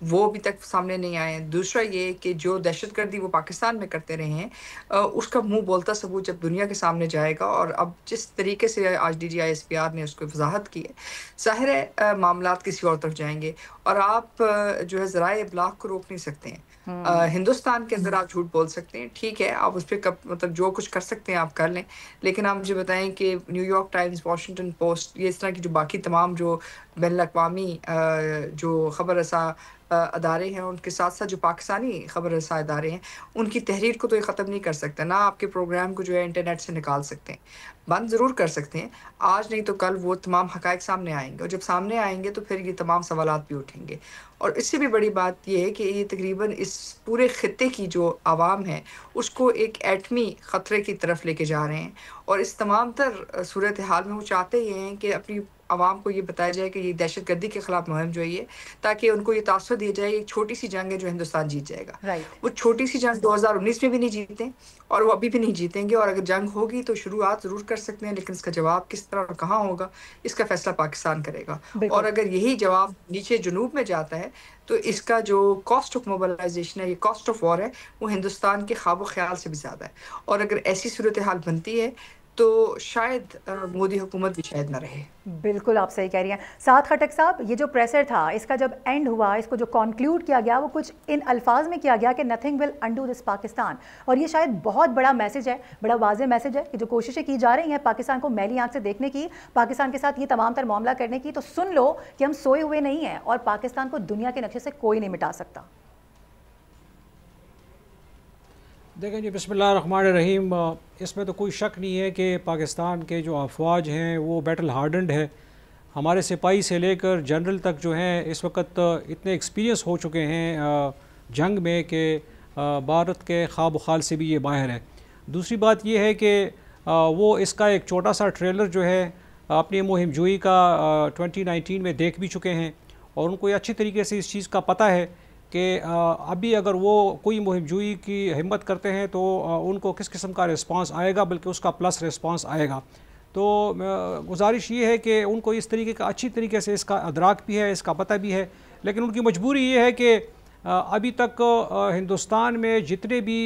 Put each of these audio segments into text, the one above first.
وہ ابھی تک سامنے نہیں آئے ہیں. دوسرا یہ کہ جو دہشت گردی وہ پاکستان میں کرتے رہے ہیں اس کا منہ بولتا ثبوت جب دنیا کے سامنے جائے گا. اور اب جس طریقے سے آج DGI SPR نے اس کو وضاحت کی ہے, ظاہر ہے معاملات کسی اور طرف جائیں گے, اور آپ جو ہے ذرائع ابلاغ کو روک نہیں سکتے ہیں. ہندوستان کے اندر آپ جھوٹ بول سکتے ہیں, ٹھیک ہے, آپ اس پہ مطلب جو کچھ کر سکتے ہیں آپ کر لیں, لیکن آپ مجھے بتائیں کہ new York Times, Washington post, یہ اس طرح کی جو باقی تمام جو بین الاقوامی جو خبر رساں ادارے ہیں, ان کے ساتھ ساتھ جو پاکستانی خبر رساں ادارے ہیں, ان کی تحریر کو تو یہ ختم نہیں کر سکتا. نہ آپ کے پروگرام کو جو ہے انٹرنیٹ سے نکال سکتے ہیں, بند ضرور کر سکتے ہیں, آج نہیں تو کل وہ تمام حقائق سامنے آئیں گے, اور جب سامنے آئیں گے تو پھر یہ تمام سوالات بھی اٹھیں گے. اور اس سے بھی بڑی بات یہ ہے کہ یہ تقریباً اس پورے خطے کی جو عوام ہے اس کو ایک ایٹمی خطرے کی طرف لے کے جا رہے ہیں. اور اس تمام تر صورتحال میں وہ چاہتے یہ ہیں کہ اپنی عوام کو یہ بتایا جائے کہ یہ دہشت گردی کے خلاف مہم جو ہے, تاکہ ان کو یہ تاثر دیا جائے ایک چھوٹی سی جنگ ہے جو ہندوستان جیت جائے گا. وہ چھوٹی سی جنگ 2019 میں بھی نہیں جیتے, اور وہ ابھی بھی نہیں جیتیں گے. اور اگر جنگ ہوگی تو شروعات ضرور کر سکتے ہیں, لیکن اس کا جواب کس طرح اور کہاں ہوگا اس کا فیصلہ پاکستان کرے گا. اور اگر یہی جواب نیچے جنوب میں جاتا ہے تو اس کا جو کاسٹ آف موبلائزیشن ہے, یہ کاسٹ آف وار ہے, وہ ہندوستان کے خواب و خیال سے بھی زیادہ ہے. اور اگر ایسی صورتحال بنتی ہے تو شاید مودی حکومت بھی شاید نہ رہے. بالکل آپ صحیح کہہ رہی ہیں. سعد خٹک صاحب, یہ جو پریسر تھا اس کا جب اینڈ ہوا, اس کو جو کنکلوڈ کیا گیا وہ کچھ ان الفاظ میں کیا گیا کہ نتھنگ ول انڈو دس پاکستان. اور یہ شاید بہت بڑا میسج ہے, بڑا واضح میسج ہے کہ جو کوششیں کی جا رہی ہیں پاکستان کو میلی آنکھ سے دیکھنے کی, پاکستان کے ساتھ یہ تمام تر معاملہ کرنے کی, تو سن لو کہ ہم سوئے ہوئے نہیں ہیں اور پاکستان کو دنیا کے نقشے سے کوئی نہیں مٹا سکتا. دیکھیں جی, بسم اللہ الرحمن الرحیم. اس میں تو کوئی شک نہیں ہے کہ پاکستان کے جو افواج ہیں وہ بیٹل ہارڈنڈ ہے. ہمارے سپاہی سے لے کر جنرل تک جو ہیں اس وقت اتنے ایکسپیرینس ہو چکے ہیں جنگ میں کہ بھارت کے خواب و خیال سے بھی یہ باہر ہے. دوسری بات یہ ہے کہ وہ اس کا ایک چھوٹا سا ٹریلر جو ہے اپنی مہم جوئی کا 2019 میں دیکھ بھی چکے ہیں, اور ان کو یہ اچھی طریقے سے اس چیز کا پتہ ہے کہ ابھی اگر وہ کوئی مہم جوئی کی ہمت کرتے ہیں تو ان کو کس قسم کا رسپانس آئے گا, بلکہ اس کا پلس رسپانس آئے گا. تو گزارش یہ ہے کہ ان کو اس طریقے کا اچھی طریقے سے اس کا ادراک بھی ہے, اس کا پتہ بھی ہے, لیکن ان کی مجبوری یہ ہے کہ ابھی تک ہندوستان میں جتنے بھی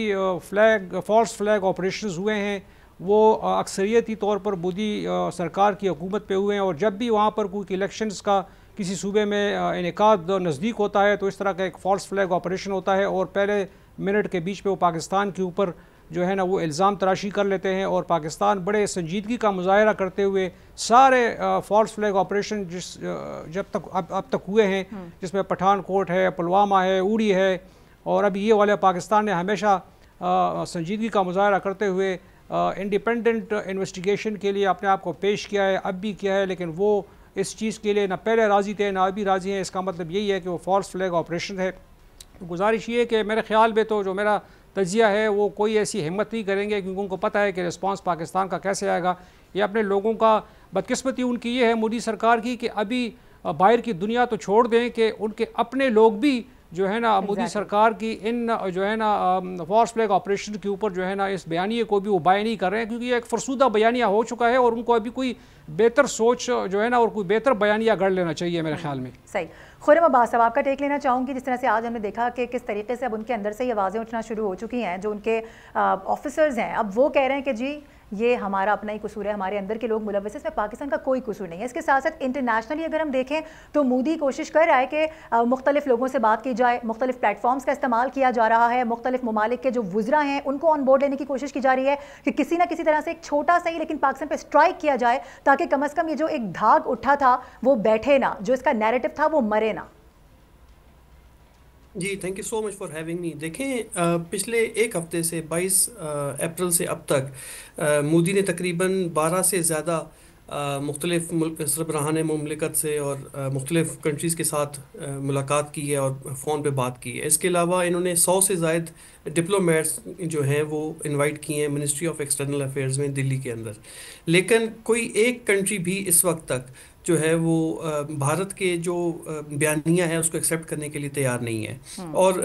فالس فلیگ آپریشنز ہوئے ہیں وہ اکثریتی طور پر مودی سرکار کی حکومت پہ ہوئے ہیں. اور جب بھی وہاں پر کوئی الیکشنز کا کسی صوبے میں انعقاد نزدیک ہوتا ہے تو اس طرح کا ایک فالس فلیگ آپریشن ہوتا ہے, اور پہلے منٹ کے بیچ پہ وہ پاکستان کے اوپر جو ہے نا وہ الزام تراشی کر لیتے ہیں. اور پاکستان بڑے سنجیدگی کا مظاہرہ کرتے ہوئے سارے فالس فلیگ آپریشن جب تک اب تک ہوئے ہیں, جس میں پٹھان کوٹ ہے, پلوامہ ہے, اوڑی ہے, اور ابھی یہ والے پاکستان نے ہمیشہ سنجیدگی کا مظاہرہ کرتے ہوئے انڈیپینڈنٹ انویسٹیگیشن کے لیے اپنے آپ کو پیش کیا ہے, اب بھی کیا ہے, لیکن وہ اس چیز کے لیے نہ پہلے راضی تھے نہ ابھی راضی ہیں. اس کا مطلب یہی ہے کہ وہ فالس فلیگ آپریشن ہے. گزارش یہ ہے کہ میرے خیال میں تو جو میرا تجزیہ ہے وہ کوئی ایسی ہمت نہیں کریں گے, کیونکہ ان کو پتہ ہے کہ رسپانس پاکستان کا کیسے آئے گا. یہ اپنے لوگوں کا بدقسمتی ان کی یہ ہے مودی سرکار کی کہ ابھی باہر کی دنیا تو چھوڑ دیں کہ ان کے اپنے لوگ بھی جو ہے نا مودی سرکار کی ان جو ہے نا فالس فلیگ آپریشن کے اوپر جو ہے نا اس بیانیے کو بھی وہ بائے نہیں کر رہے ہیں, کیونکہ یہ ایک فرسودہ بیانیہ ہو چکا ہے, اور ان کو ابھی کوئی بہتر سوچ جو ہے نا اور کوئی بہتر بیانیہ گڑھ لینا چاہیے میرے خیال میں. صحیح. خرم عباس صاحب, آپ کا ٹیک لینا چاہوں گی. جس طرح سے آج ہم نے دیکھا کہ کس طریقے سے اب ان کے اندر سے یہ آوازیں اٹھنا شروع ہو چکی ہیں, جو ان کے آفیسرز ہیں اب وہ کہہ رہے ہیں کہ جی یہ ہمارا اپنا ہی قصور ہے, ہمارے اندر کے لوگ ملوث ہیں, اس میں پاکستان کا کوئی قصور نہیں ہے. اس کے ساتھ ساتھ انٹرنیشنلی اگر ہم دیکھیں تو مودی کوشش کر رہا ہے کہ مختلف لوگوں سے بات کی جائے, مختلف پلیٹ فارمز کا استعمال کیا جا رہا ہے, مختلف ممالک کے جو وزراء ہیں ان کو آن بورڈ لینے کی کوشش کی جا رہی ہے کہ کسی نہ کسی طرح سے ایک چھوٹا سا ہی لیکن پاکستان پہ اسٹرائک کیا جائے, تاکہ کم از کم یہ جو ایک دھاگ اٹھا تھا وہ بیٹھے نہ, جو اس کا نیریٹو تھا وہ مرے نہ. جی thank you so much for having me. دیکھیں پچھلے ایک ہفتے سے 22 اپریل سے اب تک مودی نے تقریباً 12 سے زیادہ مختلف سربراہان مملکت سے اور مختلف کنٹریز کے ساتھ ملاقات کی ہے اور فون پہ بات کی ہے. اس کے علاوہ انہوں نے 100 سے زائد ڈپلومیٹس جو ہیں وہ انوائٹ کیے ہیں منسٹری آف ایکسٹرنل افیئرز میں دلی کے اندر. لیکن کوئی ایک کنٹری بھی اس وقت تک جو ہے وہ بھارت کے جو بیانیہ ہے اس کو ایکسیپٹ کرنے کے لیے تیار نہیں ہے. اور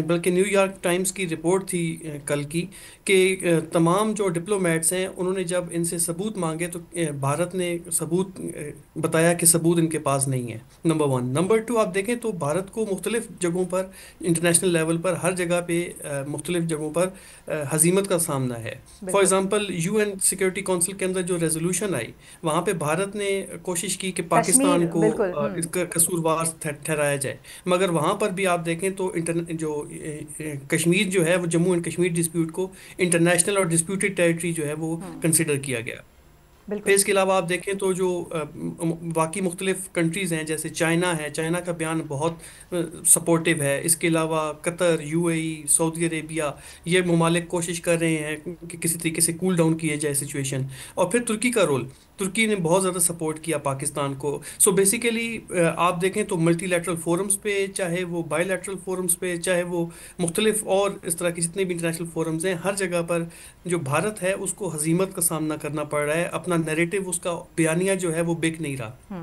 بلکہ نیو یارک ٹائمز کی رپورٹ تھی کل کی کہ تمام جو ڈپلومیٹس ہیں انہوں نے جب ان سے ثبوت مانگے تو بھارت نے ثبوت بتایا کہ ثبوت ان کے پاس نہیں ہے. نمبر 1. نمبر 2 آپ دیکھیں تو بھارت کو مختلف جگہوں پر انٹرنیشنل لیول پر ہر جگہ پہ مختلف جگہوں پر ہزیمت کا سامنا ہے. For example U N security council کے اندر جو ریزولوشن آئی وہاں پہ بھارت نے کوشش کی کہ پاکستان کو اس کا قصوروار ٹھہرایا جائے, مگر وہاں پر بھی آپ دیکھیں تو جو کشمیر جو ہے وہ جموں اینڈ کشمیر ڈسپیوٹ کو انٹرنیشنل اور ڈسپیوٹڈ ٹیریٹری جو ہے وہ کنسیڈر کیا گیا. پھر اس کے علاوہ آپ دیکھیں تو جو باقی مختلف کنٹریز ہیں جیسے چائنا ہے, چائنا کا بیان بہت سپورٹیو ہے. اس کے علاوہ قطر, یو اے ای, سعودی عربیہ, یہ ممالک کوشش کر رہے ہیں کہ کسی طریقے سے کول ڈاؤن کیے جائے سچویشن. اور پھر ترکی کا رول, ترکی نے بہت زیادہ سپورٹ کیا پاکستان کو. سو بیسیکلی آپ دیکھیں تو ملٹی لیٹرل فورمز پہ, چاہے وہ بائی لیٹرل فورمز پہ, چاہے وہ مختلف اور اس طرح کے جتنے بھی انٹرنیشنل فورمز ہیں, ہر جگہ پر جو بھارت ہے اس کو ہزیمت کا سامنا کرنا پڑ رہا ہے. اپنا نیریٹو, اس کا بیانیہ جو ہے وہ بک نہیں رہا.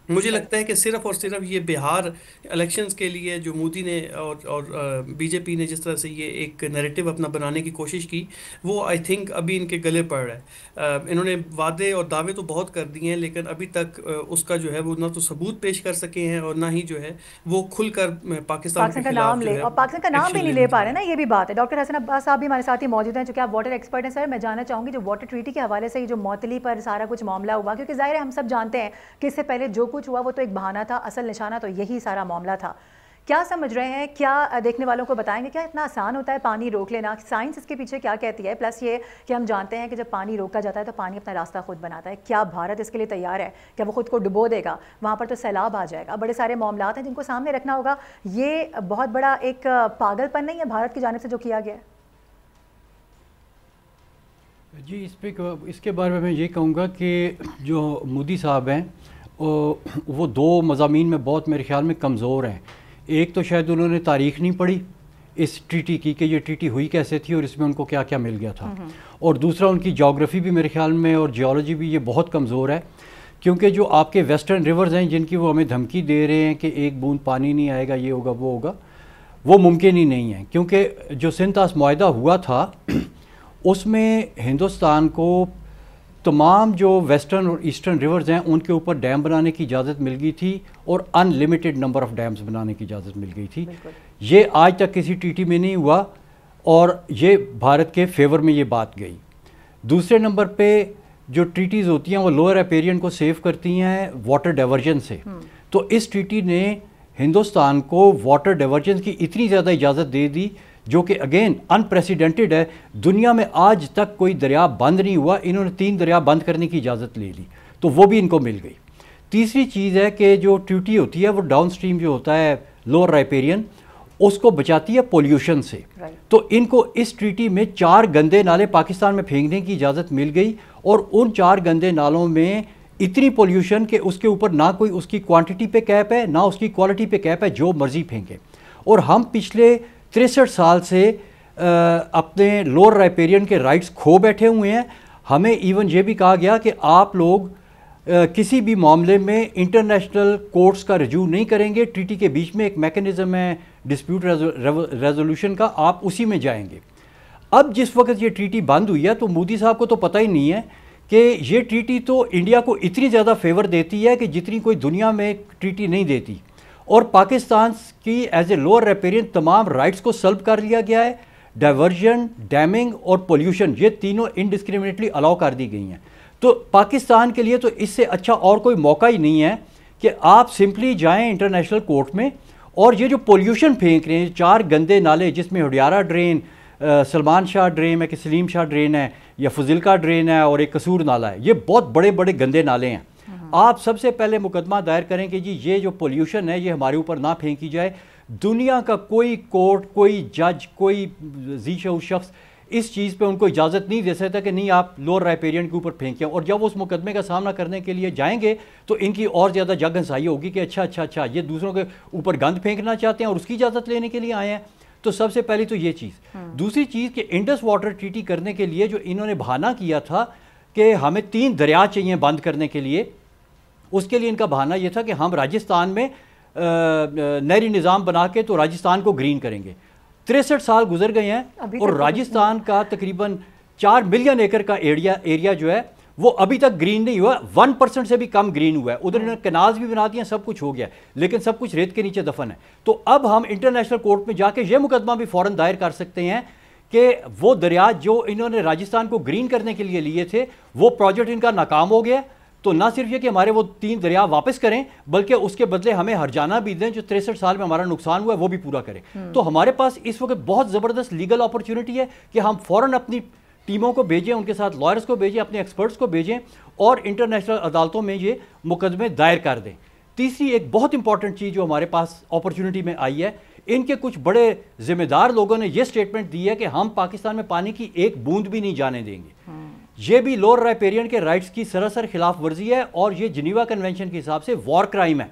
مجھے لگتا ہے کہ صرف اور صرف یہ بہار الیکشنز کے لیے جو مودی نے اور بی جے پی نے جس طرح سے یہ ایک نیریٹو اپنا بنانے کی کوشش کی, وہ آئی تھنک ابھی ان کے گلے پڑ رہا ہے. انہوں نے وعدے اور دعوے تو بہت کر دیے ہیں لیکن ابھی تک اس کا جو ہے وہ نہ تو ثبوت پیش کر سکے ہیں اور نہ ہی جو ہے وہ کھل کر پاکستان کے نام لے, اور پاکستان کا نام بھی نہیں لے پا رہے نا, یہ بھی بات ہے. ڈاکٹر حسن عباس صاحب بھی ہمارے ساتھ ہی موجود ہیں, جو کہ آپ واٹر ایکسپرٹ ہیں. سر میں جاننا چاہوں گی جو واٹر ٹریٹی کے حوالے سے جو معطلی پر سارا کچھ معاملہ ہوا, کیونکہ ظاہر ہے ہم سب جانتے ہیں کہ اس سے پہلے جو کچھ ہوا وہ تو ایک بہانہ تھا, اصل نشانہ تو یہی سارا معاملہ تھا. کیا سمجھ رہے ہیں, کیا دیکھنے والوں کو بتائیں گے, کیا اتنا آسان ہوتا ہے پانی روک لینا؟ سائنس اس کے پیچھے کیا کہتی ہے؟ پلس یہ کہ ہم جانتے ہیں کہ جب پانی روکا جاتا ہے تو پانی اپنا راستہ خود بناتا ہے. کیا بھارت اس کے لیے تیار ہے؟ کیا وہ خود کو ڈبو دے گا؟ وہاں پر تو سیلاب آ جائے گا. بڑے سارے معاملات ہیں جن کو سامنے رکھنا ہوگا. یہ بہت بڑا ایک پاگل پن نہیں ہے بھارت کی جانب سے جو کیا گیا ہے؟ جی اس کے بارے میں یہ کہوں گا کہ جو مودی صاحب ہیں وہ دو مضامین میں بہت میرے خیال میں کمزور ہیں. ایک تو شاید انہوں نے تاریخ نہیں پڑھی اس ٹریٹی کی کہ یہ ٹریٹی ہوئی کیسے تھی اور اس میں ان کو کیا کیا مل گیا تھا, اور دوسرا ان کی جیوگرافی بھی میرے خیال میں اور جیولوجی بھی یہ بہت کمزور ہے, کیونکہ جو آپ کے ویسٹرن ریورز ہیں جن کی وہ ہمیں دھمکی دے رہے ہیں کہ ایک بوند پانی نہیں آئے گا, یہ ہوگا وہ ہوگا, وہ ممکن ہی نہیں ہے. کیونکہ جو سنتاس معاہدہ ہوا تھا اس میں ہندوستان کو تمام جو ویسٹرن اور ایسٹرن ریورز ہیں ان کے اوپر ڈیم بنانے کی اجازت مل گئی تھی اور ان لمیٹڈ نمبر آف ڈیمز بنانے کی اجازت مل گئی تھی. یہ آج تک کسی ٹریٹی میں نہیں ہوا اور یہ بھارت کے فیور میں یہ بات گئی. دوسرے نمبر پہ جو ٹریٹیز ہوتی ہیں وہ لوئر ایپیرین کو سیو کرتی ہیں واٹر ڈائیورژن سے, تو اس ٹریٹی نے ہندوستان کو واٹر ڈائیورژن کی اتنی زیادہ اجازت دے دی جو کہ اگین انپریسیڈنٹڈ ہے. دنیا میں آج تک کوئی دریا بند نہیں ہوا, انہوں نے 3 دریا بند کرنے کی اجازت لے لی تو وہ بھی ان کو مل گئی. تیسری چیز ہے کہ جو ٹریٹی ہوتی ہے وہ ڈاؤن سٹریم جو ہوتا ہے لوور رائپیرین اس کو بچاتی ہے پولیوشن سے, تو ان کو اس ٹریٹی میں 4 گندے نالے پاکستان میں پھینکنے کی اجازت مل گئی, اور ان 4 گندے نالوں میں اتنی پولیوشن کہ اس کے اوپر نہ کوئی اس کی کوانٹٹی پہ کیپ ہے نہ اس کی کوالٹی پہ کیپ ہے, جو مرضی پھینکے. اور ہم پچھلے 63 سال سے اپنے لوور رائپیرین کے رائٹس کھو بیٹھے ہوئے ہیں. ہمیں ایون یہ بھی کہا گیا کہ آپ لوگ کسی بھی معاملے میں انٹرنیشنل کورٹس کا رجوع نہیں کریں گے, ٹریٹی کے بیچ میں ایک میکنزم ہے ڈسپیوٹ ریزولوشن کا, آپ اسی میں جائیں گے. اب جس وقت یہ ٹریٹی بند ہوئی ہے تو مودی صاحب کو تو پتہ ہی نہیں ہے کہ یہ ٹریٹی تو انڈیا کو اتنی زیادہ فیور دیتی ہے کہ جتنی کوئی دنیا میں ٹریٹی نہیں دیتی, اور پاکستان کی ایز اے لوور ریپیرین تمام رائٹس کو سلب کر لیا گیا ہے. ڈائیورژن, ڈیمنگ اور پولیوشن یہ تینوں انڈسکریمنیٹلی الاؤ کر دی گئی ہیں. تو پاکستان کے لیے تو اس سے اچھا اور کوئی موقع ہی نہیں ہے کہ آپ سمپلی جائیں انٹرنیشنل کورٹ میں, اور یہ جو پولیوشن پھینک رہے ہیں 4 گندے نالے جس میں ہڈیارہ ڈرین, سلمان شاہ ڈرین ہے کہ سلیم شاہ ڈرین ہے, یا فضلکا ڈرین ہے, اور ایک قصور نالہ ہے, یہ بہت بڑے بڑے گندے نالے ہیں. آپ سب سے پہلے مقدمہ دائر کریں کہ جی یہ جو پولیوشن ہے یہ ہمارے اوپر نہ پھینکی جائے. دنیا کا کوئی کورٹ, کوئی جج, کوئی ذی شعور شخص اس چیز پہ ان کو اجازت نہیں دے سکتا کہ نہیں آپ لوور رائپیرین کے اوپر پھینکیں. اور جب وہ اس مقدمے کا سامنا کرنے کے لیے جائیں گے تو ان کی اور زیادہ جگ ہنسائی ہوگی کہ اچھا یہ دوسروں کے اوپر گند پھینکنا چاہتے ہیں اور اس کی اجازت لینے کے لیے آئے ہیں. تو سب سے پہلی تو یہ چیز. دوسری چیز کہ انڈس واٹر ٹریٹی کرنے کے لیے جو انہوں نے بہانہ کیا تھا کہ ہمیں 3 دریا چاہیے بند کرنے کے لیے, اس کے لیے ان کا بہانہ یہ تھا کہ ہم راجستھان میں نہری نظام بنا کے تو راجستھان کو گرین کریں گے. 63 سال گزر گئے ہیں اور راجستھان کا تقریباً 4 ملین ایکڑ کا ایریا جو ہے وہ ابھی تک گرین نہیں ہوا, 1% سے بھی کم گرین ہوا ہے. ادھر انہوں نے کینالز بھی بنا دیے ہیں, سب کچھ ہو گیا ہے, لیکن سب کچھ ریت کے نیچے دفن ہے. تو اب ہم انٹرنیشنل کورٹ میں جا کے یہ مقدمہ بھی فوراً دائر کر سکتے ہیں کہ وہ دریا جو انہوں نے راجستھان کو گرین کرنے کے لیے لیے تھے وہ پروجیکٹ ان کا ناکام ہو گیا. تو نہ صرف یہ کہ ہمارے وہ 3 دریا واپس کریں بلکہ اس کے بدلے ہمیں ہرجانہ بھی دیں, جو 63 سال میں ہمارا نقصان ہوا ہے وہ بھی پورا کریں. تو ہمارے پاس اس وقت بہت زبردست لیگل اپرچونٹی ہے کہ ہم فوراً اپنی ٹیموں کو بھیجیں, ان کے ساتھ لائرز کو بھیجیں, اپنے ایکسپرٹس کو بھیجیں اور انٹرنیشنل عدالتوں میں یہ مقدمے دائر کر دیں. تیسری ایک بہت امپورٹنٹ چیز جو ہمارے پاس اپرچونٹی میں آئی ہے, ان کے کچھ بڑے ذمہ دار لوگوں نے یہ سٹیٹمنٹ دی ہے کہ ہم پاکستان میں پانی کی ایک بوند بھی نہیں جانے دیں گے. یہ بھی لوور رائپیرین کے رائٹس کی سراسر خلاف ورزی ہے اور یہ جنیوا کنونشن کے حساب سے وار کرائم ہے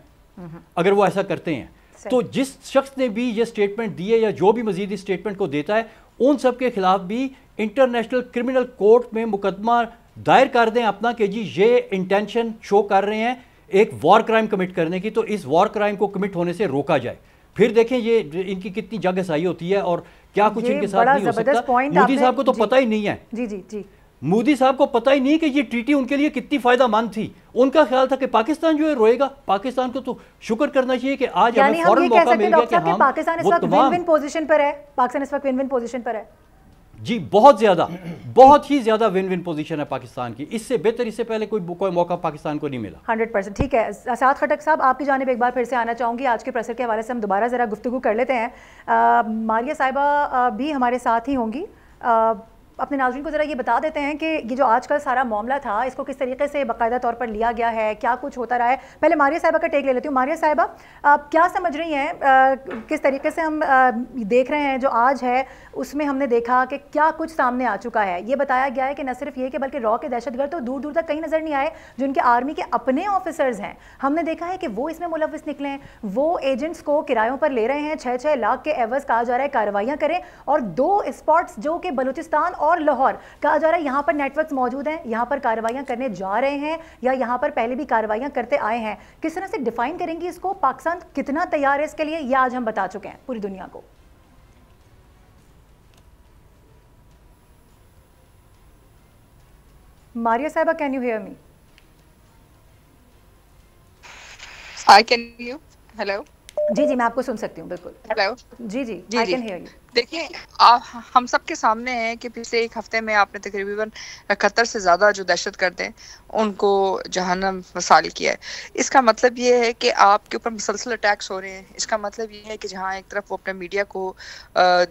اگر وہ ایسا کرتے ہیں. تو جس شخص نے بھی یہ سٹیٹمنٹ دی ہے یا جو بھی مزید اس سٹیٹمنٹ کو دیتا ہے ان سب کے خلاف بھی انٹرنیشنل کرمنل کورٹ میں مقدمہ دائر کر دیں اپنا کہ جی یہ انٹینشن شو کر رہے ہیں ایک وار کرائم کمٹ کرنے کی, تو اس وار کرائم کو کمٹ ہونے سے روکا جائے. پھر دیکھیں یہ ان کی کتنی جگ سائی ہوتی ہے اور کیا کچھ ان کے ساتھ نہیں ہو سکتا. مودی صاحب کو تو پتہ ہی نہیں ہے, جی مودی صاحب کو پتہ ہی نہیں کہ یہ ٹریٹی ان کے لیے کتنی فائدہ مند تھی. ان کا خیال تھا کہ پاکستان جو ہے روئے گا. پاکستان کو تو شکر کرنا چاہیے کہ آج ہمیں فوراً موقع مل گیا کہ ہم پاکستان اس وقت ون ون پوزیشن پر ہے. پاکستان اس وقت ون ون پوزیشن پر ہے. جی بہت زیادہ, بہت ہی زیادہ ون ون پوزیشن ہے پاکستان کی. اس سے بہتر اس سے پہلے کوئی موقع پاکستان کو نہیں ملا. 100%. ٹھیک ہے اسعد خٹک صاحب, آپ کی جانب ایک بار پھر سے آنا چاہوں گی. آج کے پریسر کے حوالے سے ہم دوبارہ ذرا گفتگو کر لیتے ہیں. ماریہ صاحبہ بھی ہمارے ساتھ ہی ہوں گی. اپنے ناظرین کو ذرا یہ بتا دیتے ہیں کہ یہ جو آج کل سارا معاملہ تھا اس کو کس طریقے سے باقاعدہ طور پر لیا گیا ہے, کیا کچھ ہوتا رہا ہے. پہلے ماریہ صاحبہ کا ٹیک لے لیتی ہوں. ماریہ صاحبہ آپ کیا سمجھ رہی ہیں, کس طریقے سے ہم دیکھ رہے ہیں جو آج ہے اس میں ہم نے دیکھا کہ کیا کچھ سامنے آ چکا ہے. یہ بتایا گیا ہے کہ نہ صرف یہ کہ بلکہ را کے دہشت گرد تو دور دور تک کہیں نظر نہیں آئے, جو ان کے آرمی کے اپنے آفیسرز ہیں ہم نے دیکھا ہے کہ وہ اس میں ملوث نکلے ہیں. وہ ایجنٹس کو کرایوں پر لے رہے ہیں, 6-6 لاکھ کے عوض کہا جا رہا ہے کارروائیاں کریں, اور 2 اسپاٹس جو کہ بلوچستان اور لاہور کہا جا رہا ہے یہاں پر نیٹ ورکس موجود ہیں, یہاں پر کارروائیاں کرنے جا رہے ہیں یا یہاں پر پہلے بھی کارروائیاں کرتے آئے ہیں. کس طرح سے ڈیفائن کریں گی اس کو, پاکستان کتنا تیار ہے اس کے لیے, یہ آج ہم بتا چکے ہیں پوری دنیا کو. ماریہ صاحبہ, can you hear me? I can hear you. Hello. جی میں آپ کو سن سکتی ہوں بالکل. ہیلو. جی I can hear you. دیکھیں ہم سب کے سامنے ہے کہ پچھلے ایک ہفتے میں آپ نے تقریباً 71 سے زیادہ جو دہشت گرد ہیں ان کو جہنم وصال کیا ہے. اس کا مطلب یہ ہے کہ آپ کے اوپر مسلسل اٹیکس ہو رہے ہیں. اس کا مطلب یہ ہے کہ جہاں ایک طرف وہ اپنے میڈیا کو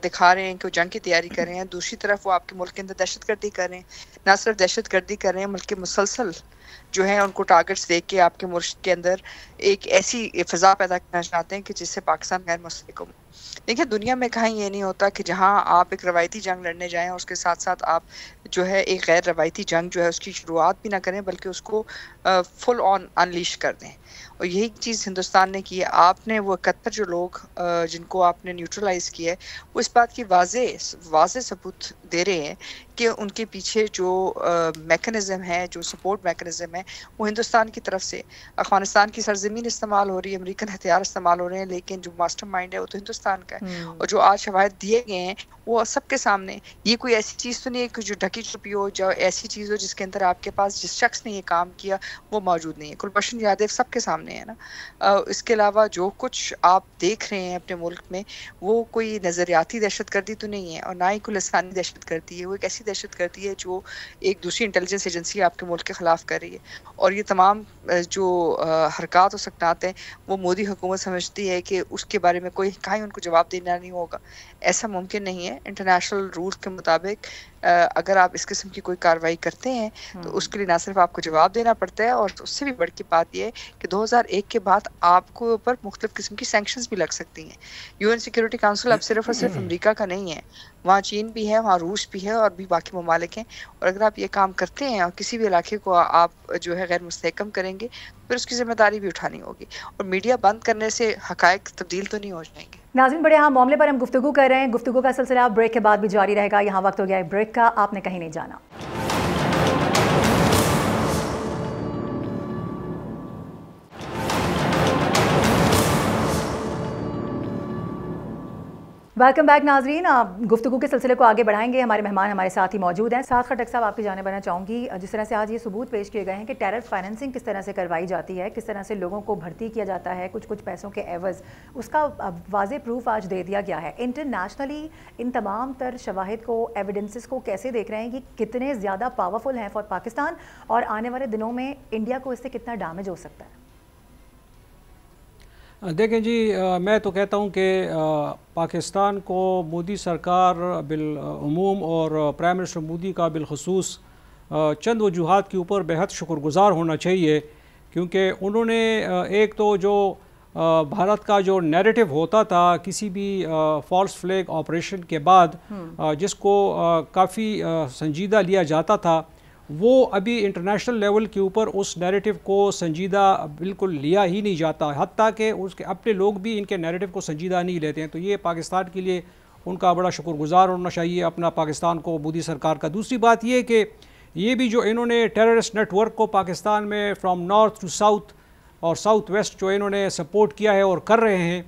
دکھا رہے ہیں کہ وہ جنگ کی تیاری کر رہے ہیں, دوسری طرف وہ آپ کے ملک کے اندر دہشت گردی کر رہے ہیں. نہ صرف دہشت گردی کر رہے ہیں بلکہ مسلسل جو ہے ان کو ٹارگٹس دے کے آپ کے ملک کے اندر ایک ایسی فضا پیدا کرنا چاہتے ہیں کہ جس سے پاکستان غیر مستحکم ہو. دیکھیں دنیا میں کہیں یہ نہیں ہوتا کہ جہاں آپ ایک روایتی جنگ لڑنے جائیں اور اس کے ساتھ ساتھ آپ جو ہے ایک غیر روایتی جنگ جو ہے اس کی شروعات بھی نہ کریں بلکہ اس کو فل آن انلیش کر دیں. اور یہی چیز ہندوستان نے کی ہے. آپ نے وہ 71 جو لوگ جن کو آپ نے نیوٹرلائز کیا ہے وہ اس بات کی واضح ثبوت دے رہے ہیں کہ ان کے پیچھے جو میکنزم ہے, جو سپورٹ میکنزم ہے وہ ہندوستان کی طرف سے افغانستان کی سرزمین استعمال ہو رہی ہے, امریکن ہتھیار استعمال ہو رہے ہیں, لیکن جو ماسٹر مائنڈ ہے وہ تو ہندوستان کا ہے. اور جو آج شواہد دیے گئے ہیں وہ سب کے سامنے. یہ کوئی ایسی چیز تو نہیں ہے کہ جو ڈھکی چھپی ہو, جو ایسی چیز ہو جس کے اندر آپ کے پاس جس شخص نے یہ کام کیا وہ موجود نہیں ہے. کلبھوشن یادو سب کے سامنے ہے نا. اس کے علاوہ جو کچھ آپ دیکھ رہے ہیں اپنے ملک میں وہ کوئی نظریاتی دہشت گردی تو نہیں ہے اور نہ ہی کوئی لسانی دہشت گردی ہے. وہ ایک ایسی دہشت گردی ہے جو ایک دوسری انٹیلیجنس ایجنسی آپ کے ملک کے خلاف کر رہی ہے. اور یہ تمام جو حرکات و سکنات ہیں وہ مودی حکومت سمجھتی ہے کہ اس کے بارے میں کوئی کہیں ان کو جواب دینا نہیں ہوگا. ایسا ممکن نہیں ہے. انٹرنیشنل رولز کے مطابق اگر آپ اس قسم کی کوئی کارروائی کرتے ہیں تو اس کے لیے نہ صرف آپ کو جواب دینا پڑتا ہے, اور اس سے بھی بڑھ کی بات یہ ہے کہ 2001 کے بعد آپ کو اوپر مختلف قسم کی سینکشنز بھی لگ سکتی ہیں. UN سیکیورٹی کاؤنسل اب صرف اور صرف امریکہ کا نہیں ہے, وہاں چین بھی ہے, وہاں روس بھی ہے اور بھی باقی ممالک ہیں. اور اگر آپ یہ کام کرتے ہیں اور کسی بھی علاقے کو آپ جو ہے غیر مستحکم کریں گے پھر اس کی ذمہ داری بھی اٹھانی ہوگی. اور میڈیا بند کرنے سے حقائق تبدیل تو نہیں ہو جائیں گے. ناظرین بڑے اہم معاملے پر ہم گفتگو کر رہے ہیں. گفتگو کا سلسلہ بریک کے بعد بھی جاری رہے گا. یہاں وقت ہو گیا ہے بریک کا, آپ نے کہیں نہیں جانا. ویلکم بیک ناظرین. گفتگو کے سلسلے کو آگے بڑھائیں گے. ہمارے مہمان ہمارے ساتھ ہی موجود ہیں. ساتھ خٹک صاحب آپ کی جانب بڑھنا چاہوں گی. جس طرح سے آج یہ ثبوت پیش کیے گئے ہیں کہ ٹیرر فائننسنگ کس طرح سے کروائی جاتی ہے, کس طرح سے لوگوں کو بھرتی کیا جاتا ہے کچھ پیسوں کے عوض, اس کا واضح پروف آج دے دیا گیا ہے. انٹرنیشنلی ان تمام تر شواہد کو, ایویڈنسز کو کیسے دیکھ رہے ہیں کہ کتنے زیادہ پاورفل ہیں فار پاکستان, اور آنے والے دنوں میں انڈیا کو اس سے کتنا ڈیمیج ہو سکتا ہے؟ دیکھیں جی, میں تو کہتا ہوں کہ پاکستان کو مودی سرکار بالعموم اور پرائم منسٹر مودی کا بالخصوص چند وجوہات کے اوپر بہت شکر گزار ہونا چاہیے, کیونکہ انہوں نے ایک تو جو بھارت کا جو نیریٹو ہوتا تھا کسی بھی فالس فلیگ آپریشن کے بعد, جس کو کافی سنجیدہ لیا جاتا تھا, وہ ابھی انٹرنیشنل لیول کے اوپر اس نیریٹو کو سنجیدہ بالکل لیا ہی نہیں جاتا, حتیٰ کہ اس کے اپنے لوگ بھی ان کے نیریٹو کو سنجیدہ نہیں لیتے ہیں. تو یہ پاکستان کے لیے ان کا بڑا شکر گزار ہونا چاہیے اپنا پاکستان کو مودی سرکار کا. دوسری بات یہ کہ یہ بھی جو انہوں نے ٹیررسٹ نیٹ ورک کو پاکستان میں فرام نارتھ ٹو ساؤتھ اور ساؤتھ ویسٹ جو انہوں نے سپورٹ کیا ہے اور کر رہے ہیں,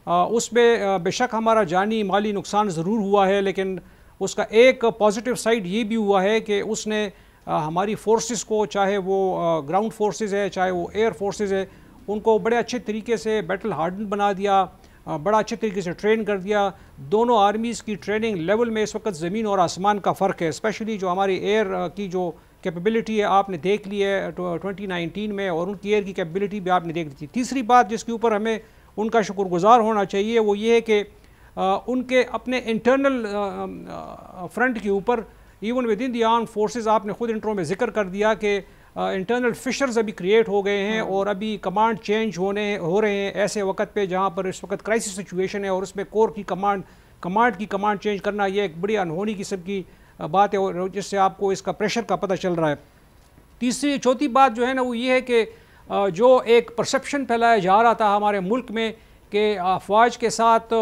اس میں بے شک ہمارا جانی مالی نقصان ضرور ہوا ہے, لیکن اس کا ایک پازیٹیو سائڈ یہ بھی ہوا ہے کہ اس نے ہماری فورسز کو, چاہے وہ گراؤنڈ فورسز ہے چاہے وہ ایئر فورسز ہے, ان کو بڑے اچھے طریقے سے بیٹل ہارڈن بنا دیا, بڑا اچھے طریقے سے ٹرین کر دیا. دونوں آرمیز کی ٹریننگ لیول میں اس وقت زمین اور آسمان کا فرق ہے, اسپیشلی جو ہماری ایئر کی جو کیپیبلٹی ہے آپ نے دیکھ لی ہے 2019 میں, اور ان کی ایئر کی کیپیبلٹی بھی آپ نے دیکھ لی تھی. تیسری بات جس کے اوپر ہمیں ان کا شکر گزار ہونا چاہیے وہ یہ ہے کہ ان کے اپنے انٹرنل فرنٹ کے اوپر even with in the arm forces, آپ نے خود انٹرو میں ذکر کر دیا کہ انٹرنل فشرز ابھی کریٹ ہو گئے ہیں, اور ابھی کمانڈ چینج ہو رہے ہیں ایسے وقت پہ جہاں پر اس وقت کرائسس سچویشن ہے, اور اس میں کور کی کمانڈ کی کمانڈ چینج کرنا یہ ایک بڑی انہونی قسم کی بات ہے, اور جس سے آپ کو اس کا پریشر کا پتہ چل رہا ہے. چوتھی بات جو ہے نا وہ یہ ہے کہ جو ایک پرسیپشن پھیلایا جا رہا تھا ہمارے ملک میں کہ افواج کے ساتھ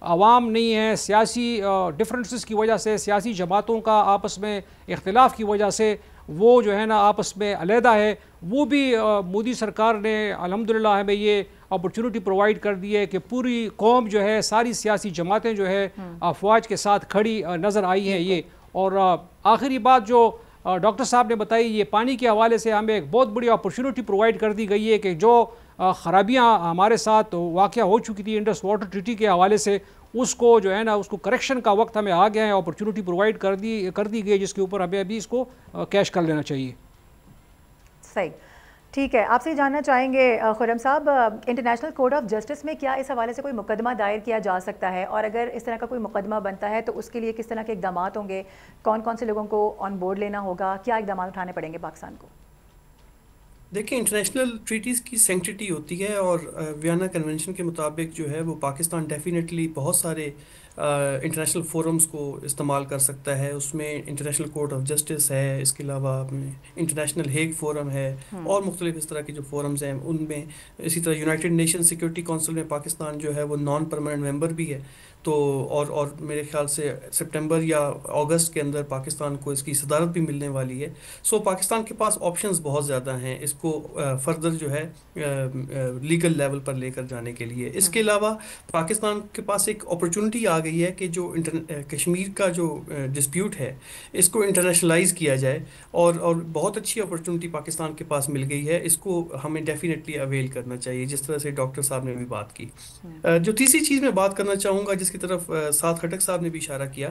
عوام نہیں ہے, سیاسی ڈفرینسز کی وجہ سے, سیاسی جماعتوں کا آپس میں اختلاف کی وجہ سے وہ جو ہے نا آپس میں علیحدہ ہے, وہ بھی مودی سرکار نے الحمدللہ ہمیں یہ اپرچونٹی پرووائڈ کر دی ہے کہ پوری قوم جو ہے, ساری سیاسی جماعتیں جو ہے افواج کے ساتھ کھڑی نظر آئی ہیں یہ. اور آخری بات جو ڈاکٹر صاحب نے بتائی, یہ پانی کے حوالے سے ہمیں ایک بہت بڑی اپرچونٹی پرووائڈ کر دی گئی ہے کہ جو خرابیاں ہمارے ساتھ واقع ہو چکی تھی انڈس واٹر ٹریٹی کے حوالے سے, اس کو جو ہے نا اس کو کریکشن کا وقت ہمیں آ گیا ہے, اپرچونٹی پرووائڈ کر دی گئی, جس کے اوپر ہمیں ابھی اس کو کیش کر لینا چاہیے. صحیح, ٹھیک ہے. آپ سے جاننا چاہیں گے خرم صاحب, انٹرنیشنل کورٹ آف جسٹس میں کیا اس حوالے سے کوئی مقدمہ دائر کیا جا سکتا ہے, اور اگر اس طرح کا کوئی مقدمہ بنتا ہے تو اس کے لیے کس طرح کے اقدامات ہوں گے, کون کون سے لوگوں کو آن بورڈ لینا ہوگا, کیا اقدامات اٹھانے پڑیں گے پاکستان کو؟ دیکھیں, انٹرنیشنل ٹریٹیز کی سینکٹیٹی ہوتی ہے, اور ویانا کنونشن کے مطابق جو ہے وہ پاکستان ڈیفینیٹلی بہت سارے انٹرنیشنل فورمز کو استعمال کر سکتا ہے. اس میں انٹرنیشنل کورٹ آف جسٹس ہے, اس کے علاوہ انٹرنیشنل ہیگ فورم ہے, اور مختلف اس طرح کے جو فورمز ہیں ان میں. اسی طرح یونائٹڈ نیشن سیکورٹی کونسل میں پاکستان جو ہے وہ نان پرماننٹ ممبر بھی ہے. تو اور میرے خیال سے سپٹمبر یا اگست کے اندر پاکستان کو اس کی صدارت بھی ملنے والی ہے. سو پاکستان کے پاس آپشنز بہت زیادہ ہیں اس کو فردر جو ہے لیگل لیول پر لے کر جانے کے لیے. اس کے علاوہ پاکستان کے پاس ایک اپرچونٹی آ گئی ہے کہ جو کشمیر کا جو ڈسپیوٹ ہے اس کو انٹرنیشنلائز کیا جائے, اور بہت اچھی اپرچونٹی پاکستان کے پاس مل گئی ہے. اس کو ہمیں ڈیفینیٹلی اویل کرنا چاہیے, جس طرح سے ڈاکٹر صاحب نے بھی بات کی. جو تیسری چیز میں بات کرنا چاہوں گا جس کی طرف ساتھ خٹک صاحب نے بھی اشارہ کیا,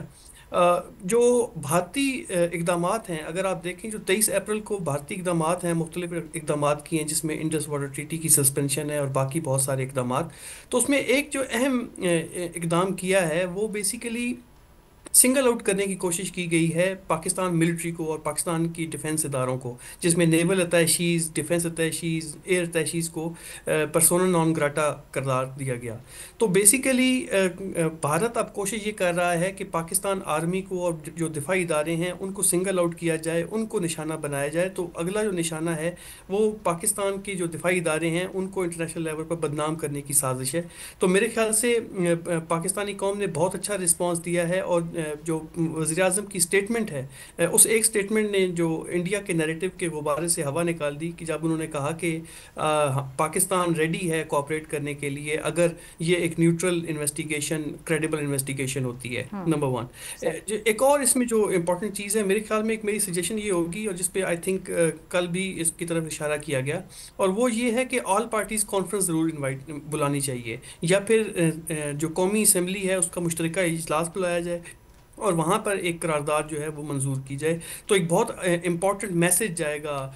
جو بھارتی اقدامات ہیں, اگر آپ دیکھیں جو 23 اپریل کو بھارتی اقدامات ہیں, مختلف اقدامات کیے ہیں, جس میں انڈس واٹر ٹریٹی کی سسپینشن ہے اور باقی بہت سارے اقدامات. تو اس میں ایک جو اہم اقدام کیا ہے وہ بیسیکلی سنگل آؤٹ کرنے کی کوشش کی گئی ہے پاکستان ملٹری کو اور پاکستان کی ڈیفنس اداروں کو, جس میں نیول اتاشیز, ڈیفنس اتاشیز, ایئر اتاشیز کو پرسونا نان گراٹا قرار دیا گیا. تو بیسیکلی بھارت اب کوشش یہ کر رہا ہے کہ پاکستان آرمی کو اور جو دفاعی ادارے ہیں ان کو سنگل آؤٹ کیا جائے, ان کو نشانہ بنایا جائے. تو اگلا جو نشانہ ہے وہ پاکستان کی جو دفاعی ادارے ہیں ان کو انٹرنیشنل لیول پر بدنام کرنے کی سازش ہے. تو میرے خیال سے پاکستانی قوم نے بہت اچھا رسپانس دیا ہے, اور جو وزیر اعظم کی اسٹیٹمنٹ ہے، اس ایک اسٹیٹمنٹ نے جو انڈیا کے نیریٹو کے غبارے سے ہوا نکال دی، کہ جب انہوں نے کہا کہ پاکستان ریڈی ہے کوآپریٹ کرنے کے لیے اگر یہ ایک نیوٹرل انویسٹیگیشن، کریڈیبل انویسٹیگیشن ہوتی ہے، نمبر ون۔ ایک اور اس میں جو امپورٹنٹ چیز ہے میرے خیال میں، ایک میری سجیشن یہ ہوگی، اور جس پہ آئی تھنک کل بھی اس کی طرف اشارہ کیا گیا، اور وہ یہ ہے کہ آل پارٹیز کانفرنس ضرور بلانی چاہیے، یا پھر جو قومی اسمبلی ہے اس کا مشترکہ اجلاس بلایا جائے اور وہاں پر ایک قرارداد جو ہے وہ منظور کی جائے، تو ایک بہت امپورٹنٹ میسج جائے گا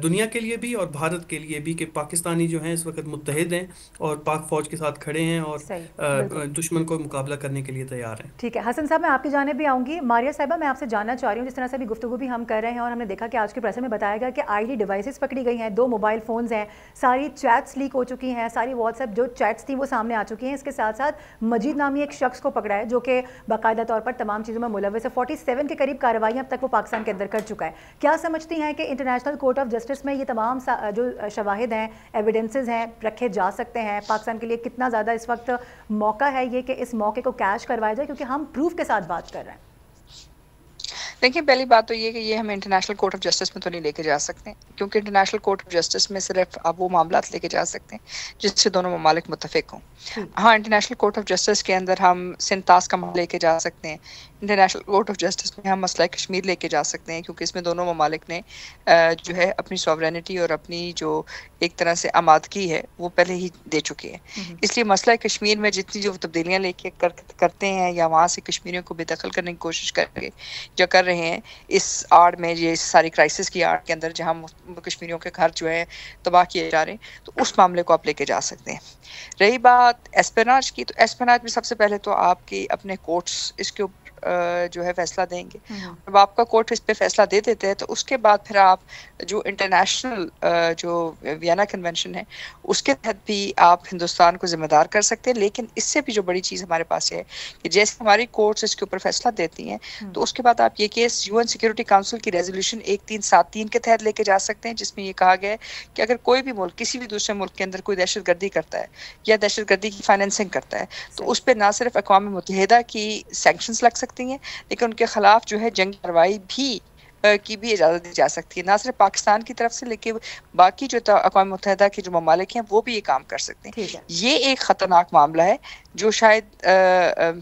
دنیا کے لیے بھی اور بھارت کے لیے بھی، کہ پاکستانی جو ہیں اس وقت متحد ہیں اور پاک فوج کے ساتھ کھڑے ہیں اور دشمن کو مقابلہ کرنے کے لیے تیار ہیں۔ ٹھیک ہے حسن صاحب، میں آپ کی جانب بھی آؤں گی۔ ماریہ صاحبہ، میں آپ سے جاننا چاہ رہی ہوں، جس طرح سے بھی گفتگو بھی ہم کر رہے ہیں اور ہم نے دیکھا کہ آج کے پریسر میں بتایا گیا کہ آئی ڈی ڈیوائسز پکڑی گئی ہیں، 2 موبائل فونز ہیں، ساری چیٹس لیک ہو چکی ہیں، ساری واٹس ایپ جو چیٹس تھیں وہ سامنے آ چکی ہیں۔ اس کے ساتھ ساتھ مجید نامی ایک شخص کو پکڑا ہے جو کہ باقاعدہ طور پر تمام چیزوں میں ملوث ہے۔ 47 کے قریب کارروائیاں اب تک وہ پاکستان کے اندر کر چکا ہے۔ کیا سمجھتی ہیں کہ انٹرنیشنل کورٹ آف جسٹس میں یہ تمام جو شواہد ہیں، ایویڈنسز ہیں، رکھے جا سکتے ہیں؟ پاکستان کے لیے کتنا زیادہ اس وقت موقع ہے یہ کہ اس موقع کو کیش کروایا جائے، کیونکہ ہم پروف کے ساتھ بات کر رہے ہیں؟ دیکھیں، پہلی بات تو یہ کہ یہ ہم انٹرنیشنل کورٹ آف جسٹس میں تو نہیں لے کے جا سکتے، کیونکہ انٹرنیشنل کورٹ آف جسٹس میں صرف آپ وہ معاملات لے کے جا سکتے ہیں جس سے دونوں ممالک متفق ہوں۔ ہاں، انٹرنیشنل کورٹ آف جسٹس کے اندر ہم سنتاس کا معاملہ لے کے جا سکتے ہیں، انٹرنیشنل کورٹ آف جسٹس میں ہم مسئلہ کشمیر لے کے جا سکتے ہیں، کیونکہ اس میں دونوں ممالک نے جو ہے اپنی سوورینٹی اور اپنی جو ایک طرح سے آمادگی ہے وہ پہلے ہی دے چکے ہیں۔ اس لیے مسئلہ کشمیر میں جتنی جو تبدیلیاں لے کے کرتے ہیں یا وہاں سے کشمیریوں کو بے دخل کرنے کی کوشش کر رہے ہیں اس آڑ میں، یہ ساری کرائسس کی آڑ کے اندر جہاں کشمیریوں کے گھر جو ہے تباہ کیے جا رہے ہیں، تو اس معاملے کو آپ لے کے جا سکتے ہیں۔ رہی بات ایسپیناج کی، تو ایسپیناج میں سب سے پہلے تو آپ کی اپنے کورٹس اس کے اوپر جو ہے فیصلہ دیں گے۔ جب آپ کا کورٹ اس پہ فیصلہ دے دیتے ہیں تو اس کے بعد پھر آپ جو انٹرنیشنل جو وینا کنونشن ہے اس کے تحت بھی آپ ہندوستان کو ذمہ دار کر سکتے ہیں۔ لیکن اس سے بھی جو بڑی چیز ہمارے پاس ہے کہ جیسے ہماری کورٹس اس کے اوپر فیصلہ دیتی ہیں، تو اس کے بعد آپ یہ کیس UN سیکورٹی کاؤنسل کی ریزولوشن 1373 کے تحت لے کے جا سکتے ہیں، جس میں یہ کہا گیا ہے کہ اگر کوئی بھی ملک کسی بھی دوسرے ملک کے اندر کوئی دہشت گردی کرتا ہے یا دہشت گردی کی فائنینسنگ کرتا ہے، تو اس پہ نہ صرف اقوام متحدہ کی سینکشنز لگ سکتی ہیں، لیکن ان کے خلاف جو ہے جنگی کارروائی بھی کی بھی اجازت دی جا سکتی ہے، نہ صرف پاکستان کی طرف سے لیکن باقی جو اقوام متحدہ کے جو ممالک ہیں وہ بھی یہ کام کر سکتے ہیں۔ یہ ایک خطرناک معاملہ ہے جو شاید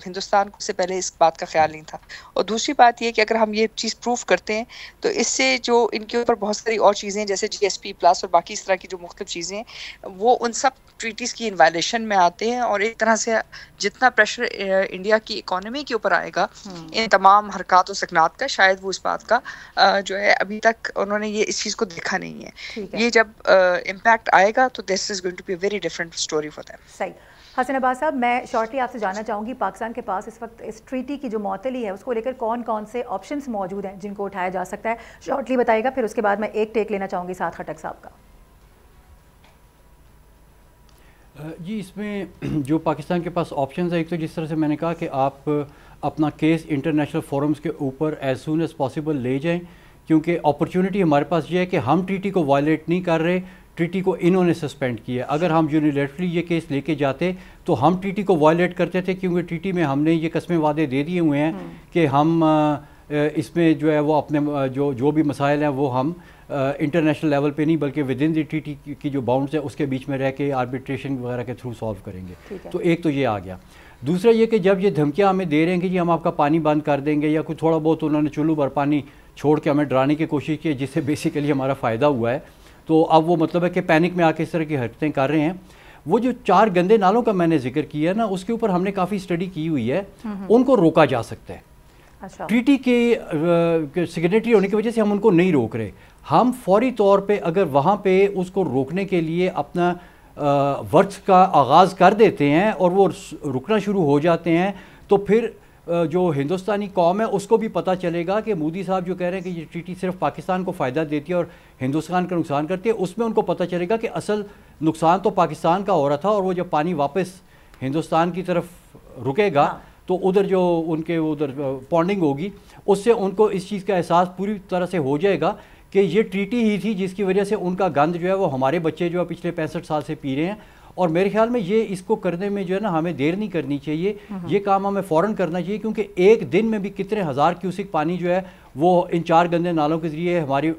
ہندوستان کو سے پہلے اس بات کا خیال نہیں تھا۔ اور دوسری بات یہ کہ اگر ہم یہ چیز پروف کرتے ہیں تو اس سے جو ان کے اوپر بہت ساری اور چیزیں جیسے GSP پلس اور باقی اس طرح کی جو مختلف چیزیں ہیں وہ ان سب ٹریٹیز کی انوائلیشن میں آتے ہیں، اور ایک طرح سے جتنا پریشر انڈیا کی اکانومی کے اوپر آئے گا ان تمام حرکات و سکنات کا، شاید وہ اس بات کا جو ہے ابھی تک انہوں نے یہ اس چیز کو دیکھا نہیں ہے۔ یہ جب امپیکٹ آئے گا تو this is going to be a very different story for them. صحیح۔ حسن عباس صاحب، میں شارٹلی آپ سے جاننا چاہوں گی پاکستان کے پاس اس وقت اس ٹریٹی کی جو معطلی ہے اس کو لے کر کون کون سے آپشنز موجود ہیں جن کو اٹھایا جا سکتا ہے؟ شارٹلی بتائے گا، پھر اس کے بعد میں ایک ٹیک لینا چاہوں گی ساتھ خٹک صاحب کا۔ جی، اس میں جو پاکستان کے پاس آپشنز ہیں، ایک تو جس طرح سے میں نے کہا کہ آپ اپنا کیس انٹرنیشنل فورمز کے اوپر ایز سون ایز پاسبل لے جائیں، کیونکہ اپرچونٹی ہمارے پاس یہ ہے کہ ہم ٹریٹی کو وائلیٹ نہیں کر رہے، ٹریٹی کو انہوں نے سسپینڈ کیا۔ اگر ہم یونیلیٹرلی یہ کیس لے کے جاتے تو ہم ٹریٹی کو وائلیٹ کرتے تھے، کیونکہ ٹریٹی میں ہم نے یہ قسمیں وعدے دے دیے ہوئے ہیں کہ ہم اس میں جو ہے وہ اپنے جو بھی مسائل ہیں وہ ہم انٹرنیشنل لیول پہ نہیں بلکہ ود ان دی ٹریٹی کی جو باؤنڈز ہیں اس کے بیچ میں رہ کے آربیٹریشن وغیرہ کے تھرو سالو کریں گے۔ تو ایک تو یہ آ گیا۔ دوسرا یہ کہ جب یہ دھمکیاں ہمیں دے رہے ہیں کہ جی ہم آپ کا پانی بند کر دیں گے، یا کوئی تھوڑا بہت انہوں نے چلو بھر پانی چھوڑ کے ہمیں ڈرانے کی کوشش کی جس سے بیسیکلی ہمارا فائدہ ہوا ہے، تو اب وہ مطلب ہے کہ پینک میں آ کے اس طرح کی حرکتیں کر رہے ہیں۔ وہ جو 4 گندے نالوں کا میں نے ذکر کیا نا، اس کے اوپر ہم نے کافی اسٹڈی کی ہوئی ہے، ان کو روکا جا سکتا ہے۔ ٹریٹی کے سگنیٹری ہونے کی وجہ سے ہم ان کو نہیں روک رہے، ہم فوری طور پہ اگر وہاں پہ اس کو روکنے کے لیے اپنا ورکس کا آغاز کر دیتے ہیں اور وہ رکنا شروع ہو جاتے ہیں، تو پھر جو ہندوستانی قوم ہے اس کو بھی پتہ چلے گا کہ مودی صاحب جو کہہ رہے ہیں کہ یہ ٹریٹی صرف پاکستان کو فائدہ دیتی ہے اور ہندوستان کا نقصان کرتی ہے، اس میں ان کو پتہ چلے گا کہ اصل نقصان تو پاکستان کا ہو رہا تھا، اور وہ جب پانی واپس ہندوستان کی طرف رکے گا تو ادھر جو ان کے ادھر پونڈنگ ہوگی اس سے ان کو اس چیز کا احساس پوری طرح سے ہو جائے گا کہ یہ ٹریٹی ہی تھی جس کی وجہ سے ان کا گند جو ہے وہ ہمارے بچے جو ہے پچھلے 65 سال سے پی رہے ہیں، اور میرے خیال میں یہ اس کو کرنے میں جو ہے نا ہمیں دیر نہیں کرنی چاہیے، یہ کام ہمیں فوراً کرنا چاہیے، کیونکہ ایک دن میں بھی کتنے ہزار کیوسک پانی جو ہے وہ ان 4 گندے نالوں کے ذریعے ہماری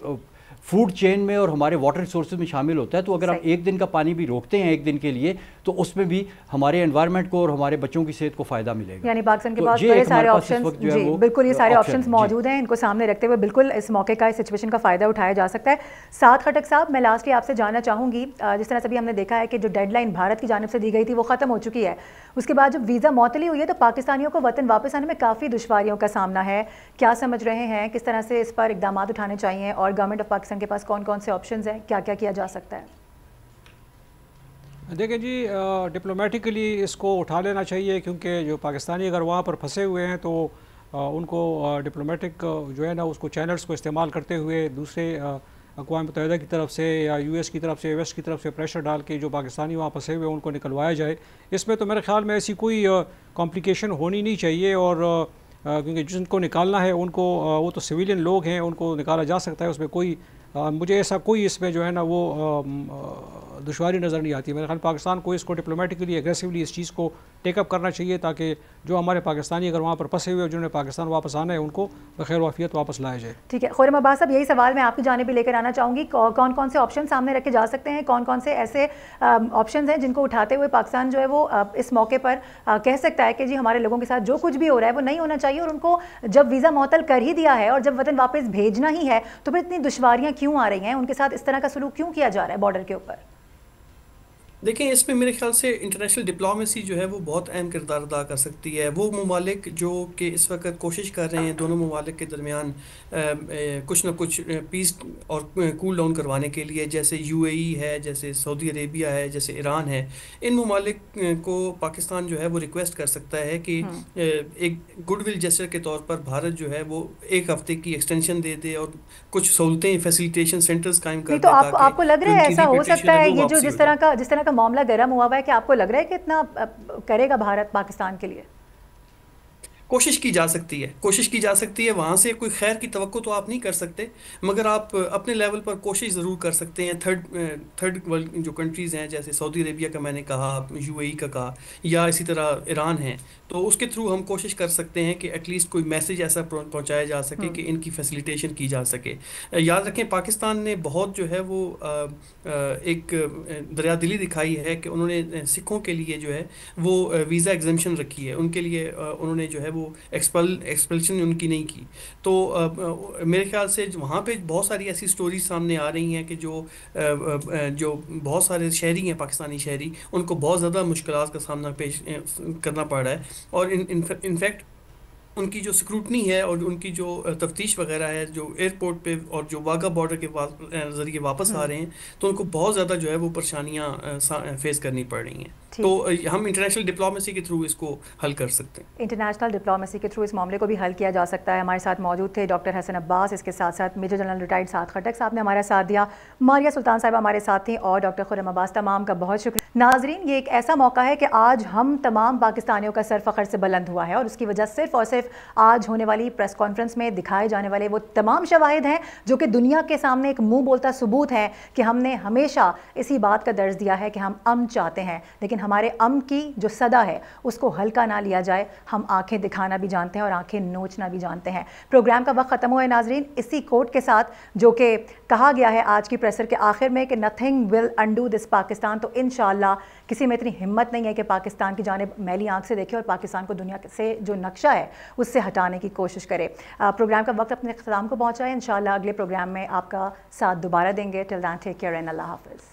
فوڈ چین میں اور ہمارے واٹر ریسورسز میں شامل ہوتا ہے. تو اگر ہم ایک دن کا پانی بھی روکتے ہیں ایک دن کے لیے تو اس میں بھی ہمارے انوائرمنٹ کو اور ہمارے بچوں کی صحت کو فائدہ ملے گا. یعنی پاکستان کے پاس بڑے سارے آپشنز، جی بالکل یہ سارے آپشنز موجود ہیں، ان کو سامنے رکھتے ہوئے بالکل اس موقع کا، اس سچویشن کا فائدہ اٹھایا جا سکتا ہے. سعد خٹک صاحب، میں لاسٹلی آپ سے جاننا چاہوں گی، جس طرح سے بھی ہم نے دیکھا ہے کہ جو ڈیڈ لائن بھارت کی جانب سے دی گئی تھی وہ ختم ہو چکی ہے، اس کے بعد جب ویزا معطلی ہوئی ہے تو پاکستانیوں کو وطن واپس آنے میں کافی دشواریوں کا سامنا ہے. کیا سمجھ رہے ہیں، کس طرح سے اس پر اقدامات اٹھانے چاہیے، اور گورنمنٹ آف پاکستان کے پاس کون کون سے آپشنز ہیں، کیا کیا کیا جا سکتا ہے؟ دیکھیں جی، ڈپلومیٹکلی اس کو اٹھا لینا چاہیے، کیونکہ جو پاکستانی اگر وہاں پر پھنسے ہوئے ہیں تو ان کو ڈپلومیٹک جو ہے نا اس کو چینلز کو استعمال کرتے ہوئے دوسرے اقوام متحدہ کی طرف سے یا یو ایس کی طرف سے، ویسٹ کی طرف سے پریشر ڈال کے جو پاکستانی وہاں پھنسے ہوئے ان کو نکلوایا جائے. اس میں تو میرے خیال میں ایسی کوئی کمپلیکیشن ہونی نہیں چاہیے، اور کیونکہ جن کو نکالنا ہے ان کو، وہ تو سویلین لوگ ہیں، ان کو نکالا جا سکتا ہے. اس میں کوئی مجھے ایسا کوئی اس میں جو ہے نا وہ دشواری نظر نہیں آتی. میرے خیال پاکستان کو اس کو ڈپلومیٹکلی اگریسولی اس چیز کو ٹیک اپ کرنا چاہیے، تاکہ جو ہمارے پاکستانی اگر وہاں پر پھنسے ہوئے جنہوں نے پاکستان واپس آنا ہے ان کو بخیر وعافیت واپس لایا جائے. ٹھیک ہے خرم عباس صاحب، یہی سوال میں آپ کی جانب بھی لے کر آنا چاہوں گی، کون کون سے آپشن سامنے رکھے جا سکتے ہیں، کون کون سے ایسے آپشنز ہیں جن کو اٹھاتے ہوئے پاکستان جو ہے وہ اس موقع پر کہہ سکتا ہے کہ جی ہمارے لوگوں کے ساتھ جو کچھ بھی ہو رہا ہے وہ نہیں ہونا چاہیے، اور ان کو جب ویزا معطل کر ہی دیا ہے اور جب وطن واپس بھیجنا ہی ہے تو پھر اتنی دشواریاں کیوں آ رہی ہیں، ان کے ساتھ اس طرح کا سلوک کیوں کیا جا رہا ہے بارڈر کے اوپر؟ دیکھیں، اس میں میرے خیال سے انٹرنیشنل ڈپلومیسی جو ہے وہ بہت اہم کردار ادا کر سکتی ہے. وہ ممالک جو کہ اس وقت کوشش کر رہے ہیں دونوں ممالک کے درمیان کچھ نہ کچھ پیس اور کول ڈاؤن کروانے کے لیے، جیسے یو اے ای ہے، جیسے سعودی عربیہ ہے، جیسے ایران ہے، ان ممالک کو پاکستان جو ہے وہ ریکویسٹ کر سکتا ہے کہ ایک گڈ ول جیسر کے طور پر بھارت جو ہے وہ 1 ہفتے کی ایکسٹینشن دے دے اور کچھ سہولتیں، فیسیلیٹیشن سینٹرز قائم کر دے. تو آپ کو لگ رہا ہے ایسا ہو سکتا ہے یہ جو جس طرح کا معاملہ گرم ہوا ہے، کہ آپ کو لگ رہا ہے کہ اتنا کرے گا بھارت پاکستان کے لیے؟ کوشش کی جا سکتی ہے. وہاں سے کوئی خیر کی توقع تو آپ نہیں کر سکتے، مگر آپ اپنے لیول پر کوشش ضرور کر سکتے ہیں. تھرڈ ورلڈ جو کنٹریز ہیں، جیسے سعودی عربیہ کا میں نے کہا، یو اے ای کا کہا، یا اسی طرح ایران ہے، تو اس کے تھرو ہم کوشش کر سکتے ہیں کہ ایٹ لیسٹ کوئی میسج ایسا پہنچایا جا سکے کہ ان کی فیسیلیٹیشن کی جا سکے. یاد رکھیں، پاکستان نے بہت جو ہے وہ ایک دریا دلی دکھائی ہے کہ انہوں نے سکھوں کے لیے جو ہے وہ ویزا ایگزمپشن رکھی ہے. ان کے لیے انہوں نے جو ہے وہ ایکسپلشن ان کی نہیں کی. تو میرے خیال سے وہاں پہ بہت ساری ایسی سٹوریز سامنے آ رہی ہیں کہ جو بہت سارے شہری ہیں، پاکستانی شہری، ان کو بہت زیادہ مشکلات کا سامنا پیش کرنا پڑ رہا ہے. اور انفیکٹ ان کی جو سکروٹنی ہے اور ان کی جو تفتیش وغیرہ ہے، جو ایئرپورٹ پہ اور جو واگا بارڈر کے ذریعے واپس آ رہے ہیں، تو ان کو بہت زیادہ جو ہے وہ پریشانیاں فیس کرنی پڑ رہی ہیں. تو ہم انٹرنیشنل ڈپلومیسی کے تھرو اس کو حل کر سکتے ہیں. انٹرنیشنل ڈپلومیسی کے تھرو اس معاملے کو بھی حل کیا جا سکتا ہے. ہمارے ساتھ موجود تھے ڈاکٹر حسن عباس، اس کے ساتھ ساتھ میجر جنرل ریٹائرڈ سعد خٹک صاحب نے ہمارا ساتھ دیا، ماریہ سلطان صاحبہ ہمارے ساتھ تھیں، اور ڈاکٹر خرم عباس. تمام کا بہت شکریہ. ناظرین، یہ ایک ایسا موقع ہے کہ آج ہم تمام پاکستانیوں کا سر فخر سے بلند ہوا ہے، اور اس کی وجہ صرف اور صرف آج ہونے والی پریس کانفرنس میں دکھائے جانے والے وہ تمام شواہد ہیں جو کہ دنیا کے سامنے ایک منہ بولتا ثبوت ہے کہ ہم نے ہمیشہ اسی بات کا درس دیا ہے کہ ہم امن چاہتے ہیں، لیکن ہمارے امن کی جو صدا ہے اس کو ہلکا نہ لیا جائے. ہم آنکھیں دکھانا بھی جانتے ہیں اور آنکھیں نوچنا بھی جانتے ہیں. پروگرام کا وقت ختم ہوا ہے ناظرین، اسی کوٹ کے ساتھ جو کہ کہا گیا ہے آج کی پریسر کے آخر میں کہ نتھنگ ول انڈو دس پاکستان. تو انشاءاللہ کسی میں اتنی ہمت نہیں ہے کہ پاکستان کی جانب میلی آنکھ سے دیکھے اور پاکستان کو دنیا سے جو نقشہ ہے اس سے ہٹانے کی کوشش کرے. پروگرام کا وقت اپنے اختتام کو پہنچا ہے. انشاءاللہ اگلے پروگرام میں آپ کا ساتھ دوبارہ دیں گے. ٹل دین ٹیک کیئر اینڈ اللہ حافظ.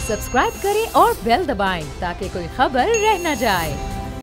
سبسکرائب کریں اور بیل دبائیں تاکہ کوئی خبر رہ نہ جائے.